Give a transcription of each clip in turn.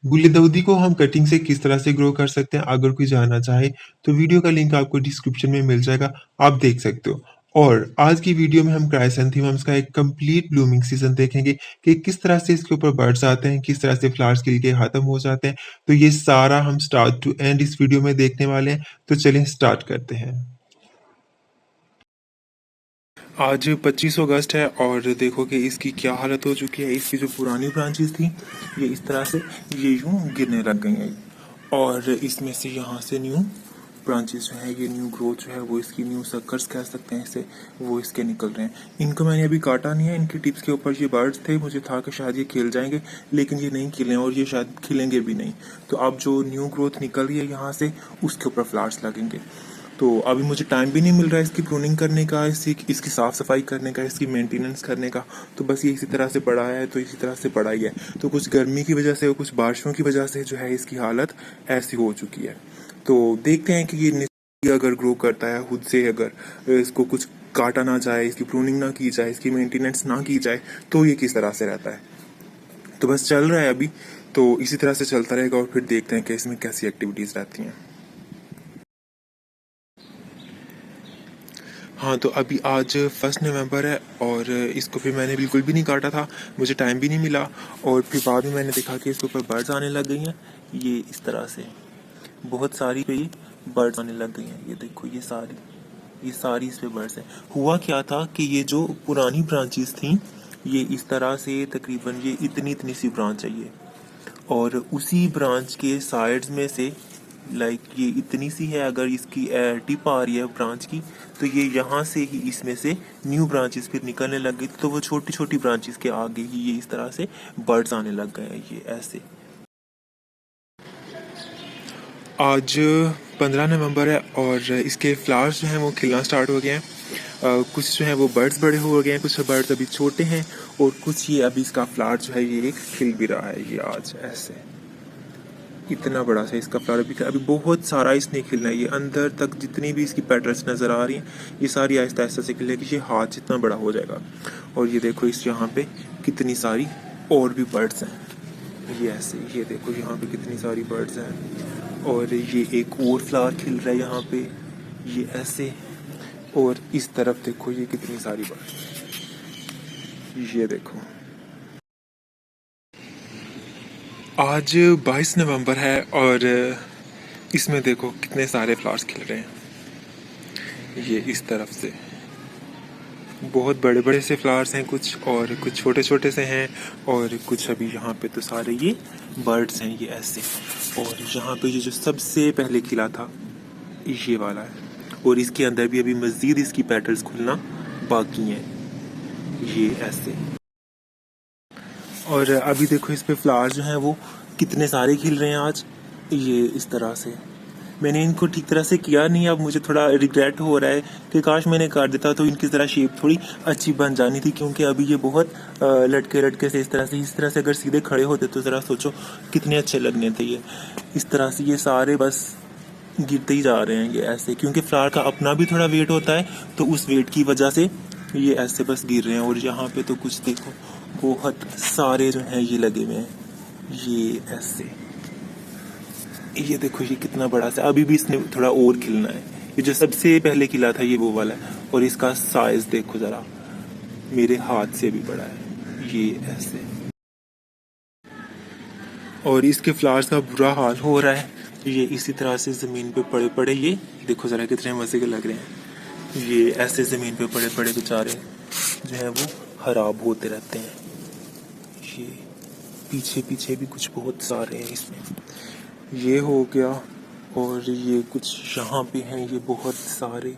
गुलदाउदी को हम कटिंग से किस तरह से ग्रो कर सकते हैं, अगर कोई जानना चाहे तो वीडियो का लिंक आपको डिस्क्रिप्शन में मिल जाएगा, आप देख सकते हो। और आज की वीडियो में हम क्राइसैंथेमम्स का एक कंप्लीट ब्लूमिंग सीजन देखेंगे कि किस तरह से इसके ऊपर बर्ड्स आते हैं, किस तरह से फ्लावर्स खिल के खत्म हो जाते हैं। तो ये सारा हम स्टार्ट टू एंड इस वीडियो में देखने वाले हैं। तो चलिए स्टार्ट करते हैं। आज 25 अगस्त है और देखो कि इसकी क्या हालत हो चुकी है। इसकी जो पुरानी ब्रांचेस थी ये इस तरह से ये यूं गिरने लग गई हैं और इसमें से यहाँ से न्यू ब्रांचेस जो है, ये न्यू ग्रोथ जो है वो इसकी न्यू सक्कर्स कह सकते हैं इसे, वो इसके निकल रहे हैं। इनको मैंने अभी काटा नहीं है, इनकी टिप्स के ऊपर ये बर्ड्स थे, मुझे था कि शायद ये खिल जाएंगे, लेकिन ये नहीं खिले और ये शायद खिलेंगे भी नहीं। तो अब जो न्यू ग्रोथ निकल रही है यहाँ से उसके ऊपर फ्लावर्स लगेंगे। तो अभी मुझे टाइम भी नहीं मिल रहा है इसकी प्रूनिंग करने का, इसकी साफ़ सफाई करने का, इसकी मेंटेनेंस करने का। तो बस ये इसी तरह से पड़ा है, तो इसी तरह से पड़ा ही है। तो कुछ गर्मी की वजह से और कुछ बारिशों की वजह से जो है इसकी हालत ऐसी हो चुकी है। तो देखते हैं कि ये अगर ग्रो करता है खुद से, अगर इसको कुछ काटा ना जाए, इसकी प्रूनिंग ना की जाए, इसकी मेंटेनेंस ना की जाए, तो ये किस तरह से रहता है। तो बस चल रहा है अभी, तो इसी तरह से चलता रहेगा और फिर देखते हैं कि इसमें कैसी एक्टिविटीज़ रहती हैं। हाँ, तो अभी आज 1 नवंबर है और इसको फिर मैंने बिल्कुल भी नहीं काटा था, मुझे टाइम भी नहीं मिला। और फिर बाद में मैंने देखा कि इसके ऊपर बर्ड्स आने लग गई हैं, ये इस तरह से बहुत सारी पे बर्ड्स आने लग गई हैं। ये देखो ये सारी इस पे बर्ड्स हैं। हुआ क्या था कि ये जो पुरानी ब्रांचेस थी ये इस तरह से तकरीबन ये इतनी इतनी सी ब्रांच है ये, और उसी ब्रांच के साइड्स में से ये इतनी सी है, अगर इसकी टिप आ रही है ब्रांच की, तो ये यहाँ से ही इसमें से न्यू ब्रांचेस फिर निकलने लग गई। तो वो छोटी छोटी ब्रांचेस के आगे ही ये इस तरह से बर्ड्स आने लग गए हैं, ये ऐसे। आज 15 नवंबर है और इसके फ्लावर्स जो हैं वो खिलना स्टार्ट हो गए हैं। कुछ जो है वो बर्ड्स बड़े हो गए हैं, कुछ बर्ड्स अभी छोटे हैं, और कुछ ये अभी इसका फ्लावर जो है ये एक खिल भी रहा है। ये आज ऐसे इतना बड़ा सा इसका फ्लावर अभी बहुत सारा इसने खिलना है। ये अंदर तक जितनी भी इसकी पैटर्न्स नज़र आ रही हैं ये सारी आहिस्ता आहिस्ता से खिलेगी, ये हाथ जितना बड़ा हो जाएगा। और ये देखो इस यहाँ पे कितनी सारी और भी बर्ड्स हैं, ये ऐसे, ये देखो यहाँ पे कितनी सारी बर्ड्स हैं। और ये एक और फ्लावर खिल रहा है यहाँ पे, ये ऐसे। और इस तरफ देखो ये कितनी सारी बर्ड्स, ये देखो। आज 22 नवंबर है और इसमें देखो कितने सारे फ्लावर्स खिल रहे हैं। ये इस तरफ से बहुत बड़े बड़े से फ्लावर्स हैं कुछ, और कुछ छोटे छोटे से हैं, और कुछ अभी यहाँ पे तो सारे ये बर्ड्स हैं, ये ऐसे। और यहाँ पे ये जो सबसे पहले खिला था ये वाला है, और इसके अंदर भी अभी मज़ीद इसकी पेटल्स खुलना बाकी हैं, ये ऐसे। और अभी देखो इस पे फ्लावर्स जो हैं वो कितने सारे खिल रहे हैं आज, ये इस तरह से। मैंने इनको ठीक तरह से किया नहीं, अब मुझे थोड़ा रिग्रेट हो रहा है कि काश मैंने काट देता तो इनकी ज़रा शेप थोड़ी अच्छी बन जानी थी, क्योंकि अभी ये बहुत लटके लटके से इस तरह से अगर सीधे खड़े होते तो ज़रा सोचो कितने अच्छे लगने थे ये। इस तरह से ये सारे बस गिरते ही जा रहे हैं ये ऐसे, क्योंकि फ्लावर का अपना भी थोड़ा वेट होता है, तो उस वेट की वजह से ये ऐसे बस गिर रहे हैं। और यहाँ पे तो कुछ देखो बहुत सारे जो हैं ये लगे हुए हैं, ये ऐसे। ये देखो ये कितना बड़ा सा, अभी भी इसने थोड़ा और खिलना है। ये जो सबसे पहले खिला था ये वो वाला है, और इसका साइज देखो ज़रा, मेरे हाथ से भी बड़ा है, ये ऐसे। और इसके फ्लावर्स का बुरा हाल हो रहा है, ये इसी तरह से ज़मीन पे पड़े पड़े, ये देखो ज़रा कितने मज़े के लग रहे हैं। ये ऐसे ज़मीन पे पड़े पड़े बेचारे जो है वो ख़राब होते रहते हैं। ये पीछे पीछे भी कुछ बहुत सारे हैं इसमें, ये हो गया। और ये कुछ यहाँ पे हैं ये बहुत सारे,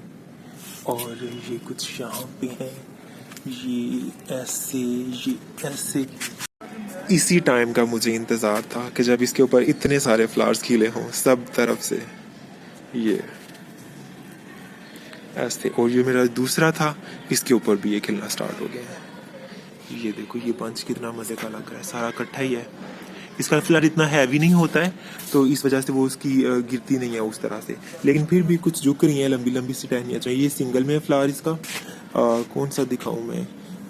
और ये कुछ यहाँ पे हैं, ये ऐसे। इसी टाइम का मुझे इंतज़ार था कि जब इसके ऊपर इतने सारे फ्लावर्स खिले हों सब तरफ से, ये ऐसे। और ये मेरा दूसरा था, इसके ऊपर भी ये खिलना स्टार्ट हो गया है। ये देखो ये बंच कितना मज़े का लग रहा है, सारा इकट्ठा ही है। इसका फ्लावर इतना हैवी नहीं होता है, तो इस वजह से वो उसकी गिरती नहीं है उस तरह से, लेकिन फिर भी कुछ झुक रही हैं, लंबी लंबी सी टहनियाँ चाहिए। ये सिंगल में फ्लावर इसका कौन सा दिखाऊं मैं,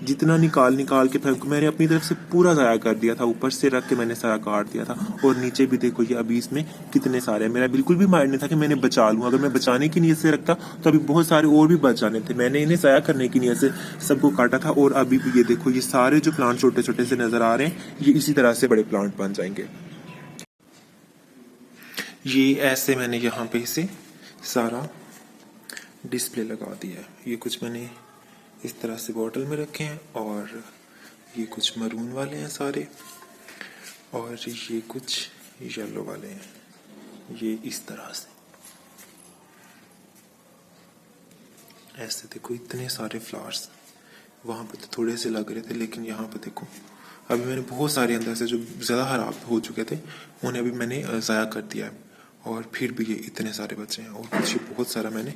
जितना निकाल के फेंक मैंने अपनी तरफ से पूरा ज़ाया कर दिया था, ऊपर से रख के मैंने सारा काट दिया था। और नीचे भी देखो ये अभी इसमें कितने सारे हैं। मेरा बिल्कुल भी माइंड नहीं था कि मैंने बचा लूँ, अगर मैं बचाने की नीयत से रखता तो अभी बहुत सारे और भी बच जाने थे। मैंने इन्हें ज़ाया करने की नीयत से सबको काटा था। और अभी भी ये देखो ये सारे जो प्लांट छोटे छोटे से नज़र आ रहे हैं ये इसी तरह से बड़े प्लांट बन जाएंगे। ये ऐसे मैंने यहाँ पे इसे सारा डिस्प्ले लगा दिया है। ये कुछ मैंने इस तरह से बॉटल में रखे हैं और ये कुछ मरून वाले हैं सारे और ये कुछ येलो वाले हैं। ये इस तरह से ऐसे देखो इतने सारे फ्लावर्स। वहाँ पे तो थोड़े से लग रहे थे लेकिन यहाँ पे देखो अभी मैंने बहुत सारे अंदर से जो ज़्यादा खराब हो चुके थे उन्हें अभी मैंने ज़ाया कर दिया है। और फिर भी ये इतने सारे बचे हैं और कुछ बहुत सारा मैंने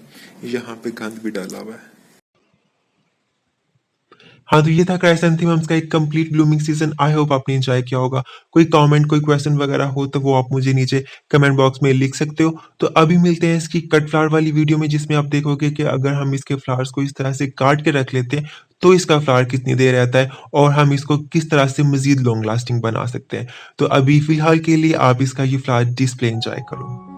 यहाँ पे गंद भी डाला हुआ है। हाँ, तो ये था क्राइसैंथेमम्स का एक complete blooming season. I hope आपने एंजॉय किया होगा। कोई कमेंट, कोई क्वेश्चन वगैरह हो तो वो आप मुझे नीचे कमेंट बॉक्स में लिख सकते हो। तो अभी मिलते हैं इसकी कट फ्लावर वाली वीडियो में, जिसमें आप देखोगे कि अगर हम इसके फ्लावर्स को इस तरह से काट के रख लेते हैं तो इसका फ्लावर कितनी देर रहता है और हम इसको किस तरह से मजीद लॉन्ग लास्टिंग बना सकते हैं। तो अभी फिलहाल के लिए आप इसका ये फ्लावर डिस्प्ले एंजॉय करो।